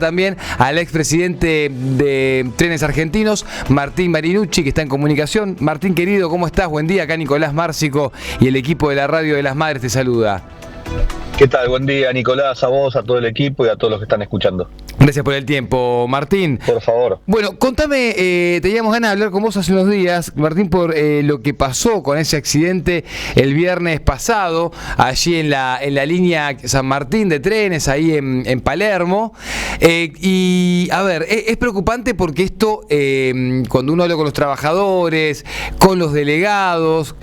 también al expresidente de Trenes Argentinos, Martín Marinucci, que está en comunicación. Martín, querido, ¿cómo estás? Buen día. Acá Nicolás Márcico y el equipo de la Radio de las Madres te saluda. ¿Qué tal? Buen día, Nicolás, a vos, a todo el equipo y a todos los que están escuchando. Gracias por el tiempo, Martín. Por favor. Bueno, contame, teníamos ganas de hablar con vos hace unos días, Martín, por lo que pasó con ese accidente el viernes pasado, allí en la línea San Martín de trenes, ahí en Palermo. Y, a ver, es preocupante porque esto, cuando uno habla con los trabajadores, con los delegados,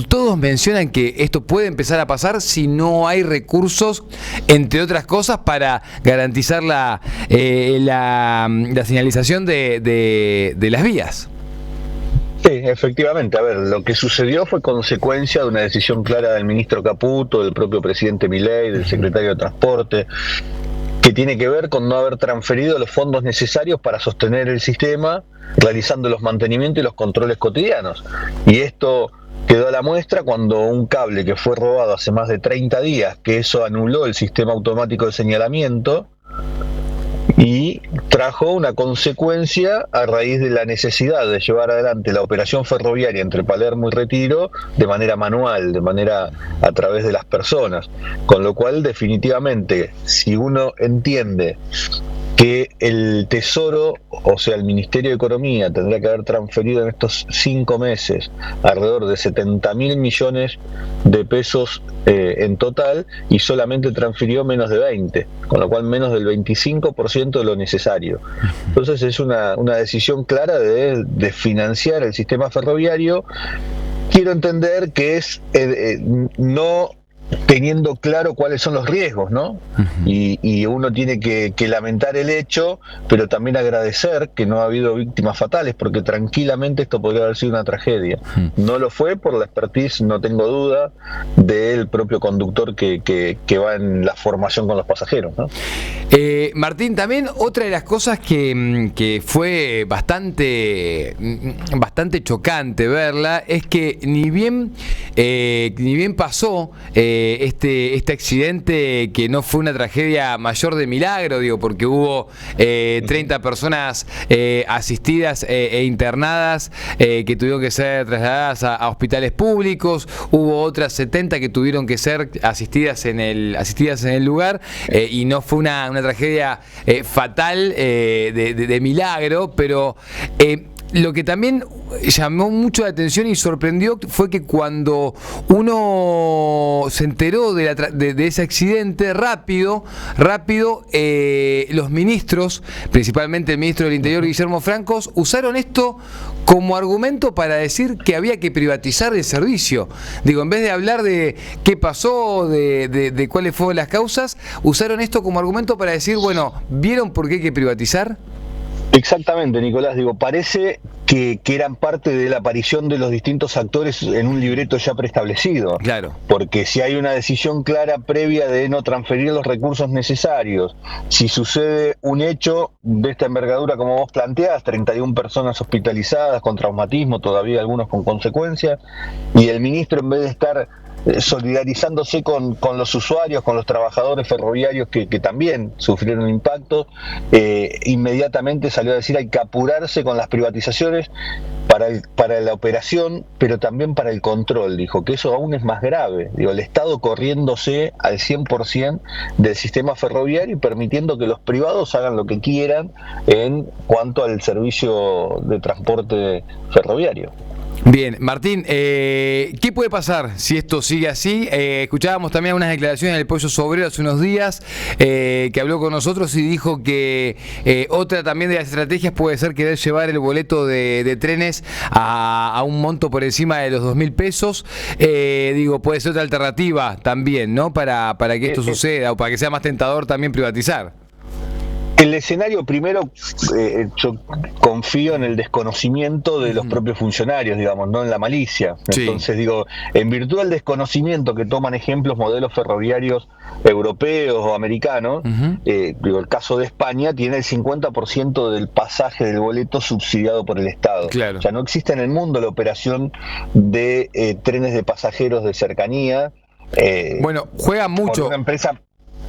todos mencionan que esto puede empezar a pasar si no hay recursos, entre otras cosas, para garantizar la señalización de las vías. Sí, efectivamente. A ver, lo que sucedió fue consecuencia de una decisión clara del ministro Caputo, del propio presidente Milei, del secretario de Transporte, que tiene que ver con no haber transferido los fondos necesarios para sostener el sistema, realizando los mantenimientos y los controles cotidianos. Y esto quedó a la muestra cuando un cable que fue robado hace más de 30 días, que eso anuló el sistema automático de señalamiento y trajo una consecuencia a raíz de la necesidad de llevar adelante la operación ferroviaria entre Palermo y Retiro de manera manual, de manera a través de las personas. Con lo cual, definitivamente, si uno entiende que el Tesoro, o sea, el Ministerio de Economía, tendrá que haber transferido en estos 5 meses alrededor de 70.000 millones de pesos en total, y solamente transfirió menos de 20, con lo cual menos del 25% de lo necesario. Entonces es una decisión clara de financiar el sistema ferroviario. Quiero entender que es no teniendo claro cuáles son los riesgos, ¿no? Y uno tiene que lamentar el hecho, pero también agradecer que no ha habido víctimas fatales, porque tranquilamente esto podría haber sido una tragedia. No lo fue por la expertise, no tengo duda, del propio conductor que va en la formación con los pasajeros, ¿no? Martín, también otra de las cosas que fue bastante chocante verla es que ni bien pasó este accidente, que no fue una tragedia mayor de milagro, digo, porque hubo 30 personas asistidas e internadas que tuvieron que ser trasladadas a hospitales públicos, hubo otras 70 que tuvieron que ser asistidas en el lugar, y no fue una tragedia fatal de milagro, pero lo que también llamó mucho la atención y sorprendió fue que cuando uno se enteró de ese accidente, rápido, los ministros, principalmente el ministro del Interior, Guillermo Francos, usaron esto como argumento para decir que había que privatizar el servicio. Digo, en vez de hablar de qué pasó, de cuáles fueron las causas, usaron esto como argumento para decir, bueno, ¿vieron por qué hay que privatizar? Exactamente, Nicolás. Digo, parece que eran parte de la aparición de los distintos actores en un libreto ya preestablecido. Claro. Porque si hay una decisión clara previa de no transferir los recursos necesarios, si sucede un hecho de esta envergadura como vos planteás, 31 personas hospitalizadas con traumatismo, todavía algunos con consecuencias, y el ministro, en vez de estar solidarizándose con los usuarios, con los trabajadores ferroviarios que también sufrieron impacto, inmediatamente salió a decir hay que apurarse con las privatizaciones para la operación, pero también para el control. Dijo que eso aún es más grave. Digo, el Estado corriéndose al 100% del sistema ferroviario y permitiendo que los privados hagan lo que quieran en cuanto al servicio de transporte ferroviario. Bien, Martín, ¿qué puede pasar si esto sigue así? Escuchábamos también unas declaraciones del Pollo Sobrero hace unos días, que habló con nosotros y dijo que otra también de las estrategias puede ser querer llevar el boleto de trenes a un monto por encima de los 2.000 pesos. Digo, puede ser otra alternativa también, ¿no? Para que esto suceda, o para que sea más tentador también privatizar. El escenario, primero, yo confío en el desconocimiento de los propios funcionarios, digamos, no en la malicia. Sí. Entonces, digo, en virtud del desconocimiento que toman ejemplos modelos ferroviarios europeos o americanos, digo, el caso de España tiene el 50% del pasaje del boleto subsidiado por el Estado. Claro. O sea, no existe en el mundo la operación de trenes de pasajeros de cercanía. Bueno, juega mucho. Por una empresa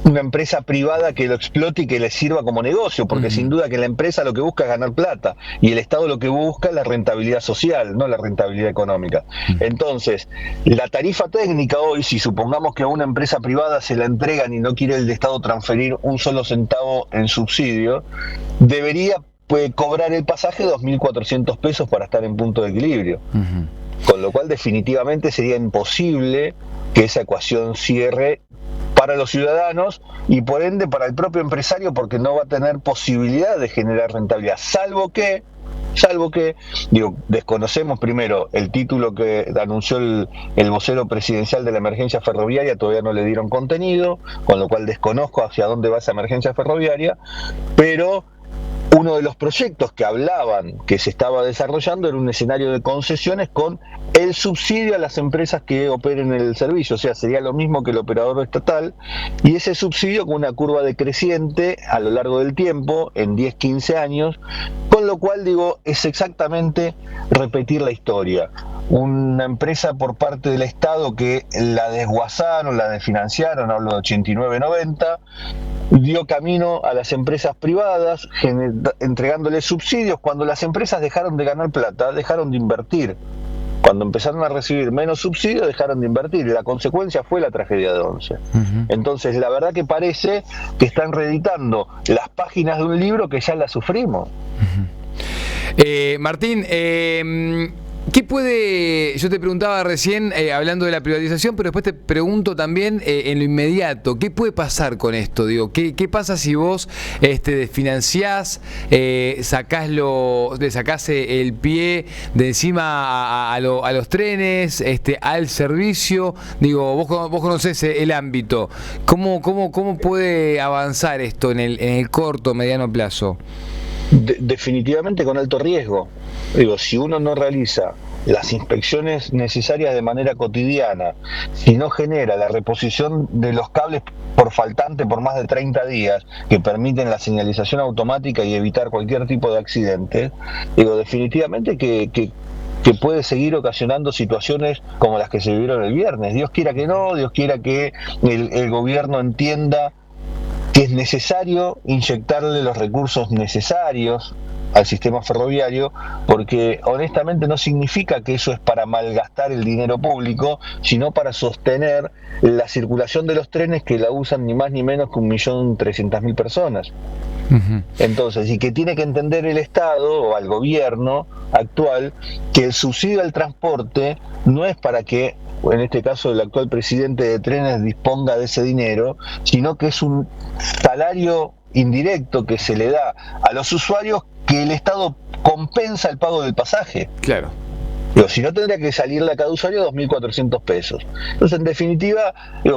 una empresa privada que lo explote y que le sirva como negocio, porque sin duda que la empresa lo que busca es ganar plata y el Estado lo que busca es la rentabilidad social, no la rentabilidad económica. Entonces, la tarifa técnica hoy, si supongamos que a una empresa privada se la entregan y no quiere el Estado transferir un solo centavo en subsidio, debería cobrar el pasaje 2.400 pesos para estar en punto de equilibrio. Con lo cual definitivamente sería imposible que esa ecuación cierre para los ciudadanos y por ende para el propio empresario, porque no va a tener posibilidad de generar rentabilidad, salvo que, digo, desconocemos primero el título que anunció el vocero presidencial de la emergencia ferroviaria, todavía no le dieron contenido, con lo cual desconozco hacia dónde va esa emergencia ferroviaria, pero uno de los proyectos que hablaban que se estaba desarrollando era un escenario de concesiones con el subsidio a las empresas que operen el servicio, o sea, sería lo mismo que el operador estatal, y ese subsidio con una curva decreciente a lo largo del tiempo, en 10, 15 años, con lo cual, digo, es exactamente repetir la historia. Una empresa por parte del Estado que la desguazaron, la desfinanciaron, hablo de 89-90, dio camino a las empresas privadas, entregándole subsidios. Cuando las empresas dejaron de ganar plata, dejaron de invertir. Cuando empezaron a recibir menos subsidios, dejaron de invertir. Y la consecuencia fue la tragedia de Once. Entonces, la verdad que parece que están reeditando las páginas de un libro que ya las sufrimos. Martín, ¿qué puede...? Yo te preguntaba recién, hablando de la privatización, pero después te pregunto también en lo inmediato, ¿qué puede pasar con esto? Digo, ¿qué pasa si vos desfinanciás, le sacás el pie de encima a los trenes, al servicio? Digo, vos conocés el ámbito. ¿Cómo puede avanzar esto en el corto, mediano plazo? Definitivamente con alto riesgo. Digo, si uno no realiza las inspecciones necesarias de manera cotidiana, si no genera la reposición de los cables por faltante por más de 30 días que permiten la señalización automática y evitar cualquier tipo de accidente, digo, definitivamente que puede seguir ocasionando situaciones como las que se vivieron el viernes. Dios quiera que no, Dios quiera que el gobierno entienda que es necesario inyectarle los recursos necesarios al sistema ferroviario, porque honestamente no significa que eso es para malgastar el dinero público, sino para sostener la circulación de los trenes que la usan ni más ni menos que 1.300.000 personas. Entonces, y que tiene que entender el Estado o al gobierno actual que el subsidio al transporte no es para que, en este caso el actual presidente de Trenes, disponga de ese dinero, sino que es un salario indirecto que se le da a los usuarios, que el Estado compensa el pago del pasaje. Claro. Digo, si no, tendría que salirle a cada usuario 2.400 pesos. Entonces, en definitiva,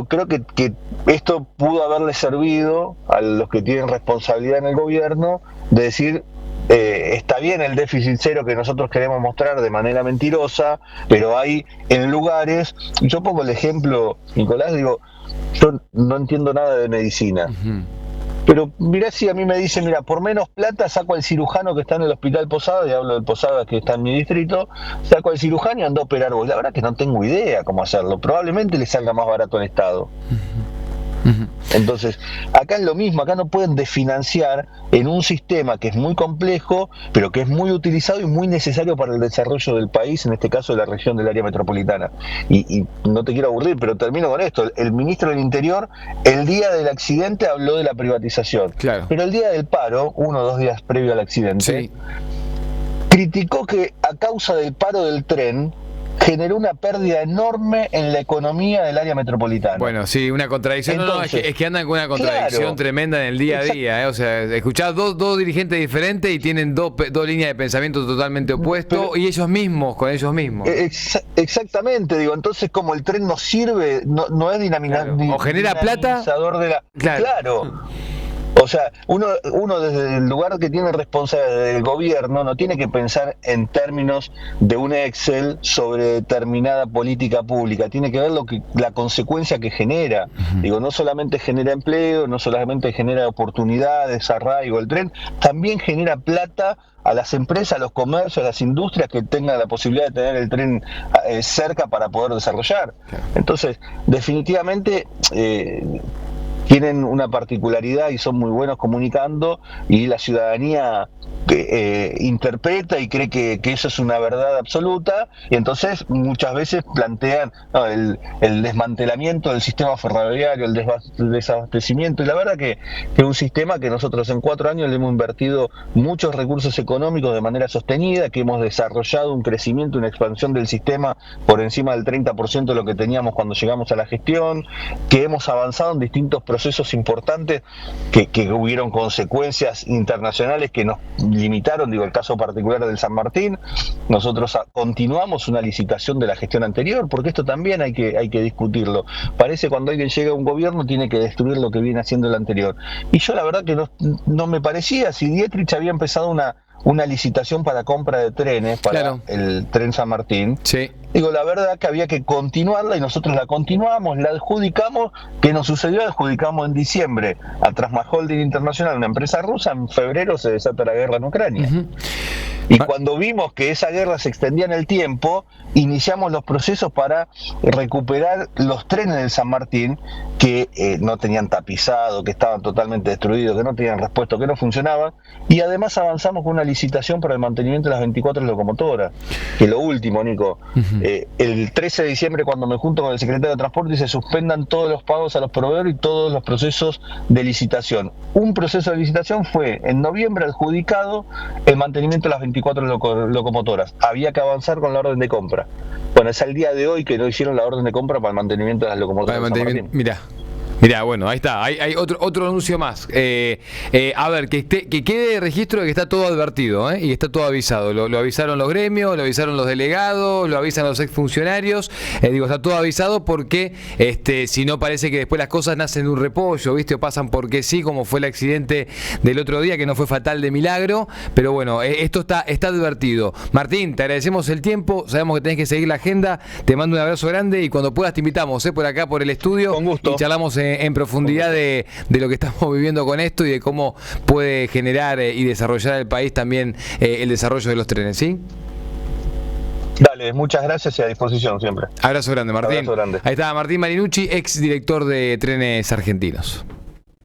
creo que esto pudo haberle servido a los que tienen responsabilidad en el gobierno de decir, está bien el déficit cero que nosotros queremos mostrar de manera mentirosa, pero hay en lugares, yo pongo el ejemplo, Nicolás, digo, yo no entiendo nada de medicina. Pero mirá, si a mí me dicen, mira, por menos plata saco al cirujano que está en el hospital Posada, y hablo del Posada que está en mi distrito, saco al cirujano y ando a operar vos. La verdad que no tengo idea cómo hacerlo. Probablemente le salga más barato al Estado. Entonces, acá es lo mismo, acá no pueden desfinanciar en un sistema que es muy complejo, pero que es muy utilizado y muy necesario para el desarrollo del país, en este caso de la región del área metropolitana. Y no te quiero aburrir, pero termino con esto. El ministro del Interior, el día del accidente, habló de la privatización. Claro. Pero el día del paro, 1 o 2 días previo al accidente, sí, criticó que a causa del paro del tren generó una pérdida enorme en la economía del área metropolitana. Bueno, sí, una contradicción. Entonces, es que andan con una contradicción, claro, tremenda en el día a día. O sea, escuchás dos dirigentes diferentes y tienen dos líneas de pensamiento totalmente opuestas, y ellos mismos, con ellos mismos. Exactamente, digo, entonces como el tren no sirve, no es claro, o genera plata. De la, claro. O sea, uno desde el lugar que tiene responsabilidad del gobierno no tiene que pensar en términos de un Excel sobre determinada política pública, tiene que ver la consecuencia que genera. Digo, no solamente genera empleo, no solamente genera oportunidades, arraigo, el tren también genera plata a las empresas, a los comercios, a las industrias que tengan la posibilidad de tener el tren cerca para poder desarrollar. Entonces, definitivamente tienen una particularidad y son muy buenos comunicando, y la ciudadanía interpreta y cree que eso es una verdad absoluta, y entonces muchas veces plantean el desmantelamiento del sistema ferroviario, el desabastecimiento, y la verdad que es un sistema que nosotros en 4 años le hemos invertido muchos recursos económicos de manera sostenida, que hemos desarrollado un crecimiento, una expansión del sistema por encima del 30% de lo que teníamos cuando llegamos a la gestión, que hemos avanzado en distintos procesos importantes que hubieron consecuencias internacionales que nos limitaron, digo, el caso particular del San Martín. Nosotros continuamos una licitación de la gestión anterior, porque esto también hay que discutirlo. Parece cuando alguien llega a un gobierno tiene que destruir lo que viene haciendo el anterior. Y yo la verdad que no me parecía, si Dietrich había empezado una licitación para compra de trenes, para el tren San Martín. Sí. Digo, la verdad que había que continuarla y nosotros la continuamos, la adjudicamos. ¿Qué nos sucedió? Adjudicamos en diciembre a Trasma Holding Internacional, una empresa rusa. En febrero se desata la guerra en Ucrania. Y cuando vimos que esa guerra se extendía en el tiempo, iniciamos los procesos para recuperar los trenes del San Martín que no tenían tapizado, que estaban totalmente destruidos, que no tenían repuesto, que no funcionaban, y además avanzamos con una licitación para el mantenimiento de las 24 locomotoras. Que lo último, Nico, el 13 de diciembre, cuando me junto con el secretario de Transporte, se suspendan todos los pagos a los proveedores y todos los procesos de licitación. Un proceso de licitación fue en noviembre adjudicado el mantenimiento de las 24 locomotoras. Había que avanzar con la orden de compra. Bueno, es al día de hoy que no hicieron la orden de compra para el mantenimiento de las locomotoras. Mirá, bueno, ahí está, hay otro anuncio más. A ver, que quede registro de que está todo advertido, y está todo avisado. Lo avisaron los gremios, lo avisaron los delegados, lo avisan los exfuncionarios. Está todo avisado porque si no parece que después las cosas nacen de un repollo, ¿viste? O pasan porque sí, como fue el accidente del otro día, que no fue fatal de milagro. Pero bueno, esto está advertido. Martín, te agradecemos el tiempo, sabemos que tenés que seguir la agenda. Te mando un abrazo grande y cuando puedas te invitamos por acá, por el estudio. Con gusto. Y charlamos en profundidad de lo que estamos viviendo con esto y de cómo puede generar y desarrollar el país también el desarrollo de los trenes, ¿sí? Dale, muchas gracias y a disposición siempre. Abrazo grande, Martín. Abrazo grande. Ahí está Martín Marinucci, ex director de Trenes Argentinos.